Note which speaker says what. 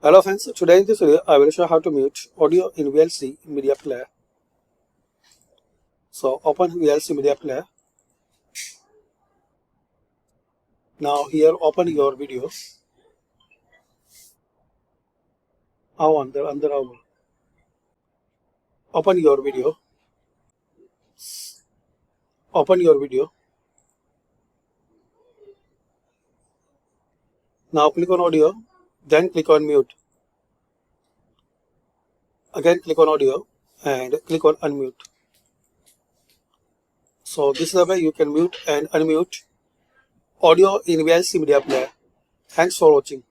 Speaker 1: Hello friends, today in this video I will show how to mute audio in VLC media player. So open VLC media player. Now here open your video. अंदर आओ. Open your video. Open your video. Now click on audio. Then click on mute. Again click on audio and click on unmute. So this is the way you can mute and unmute audio in VLC media player. Thanks for watching.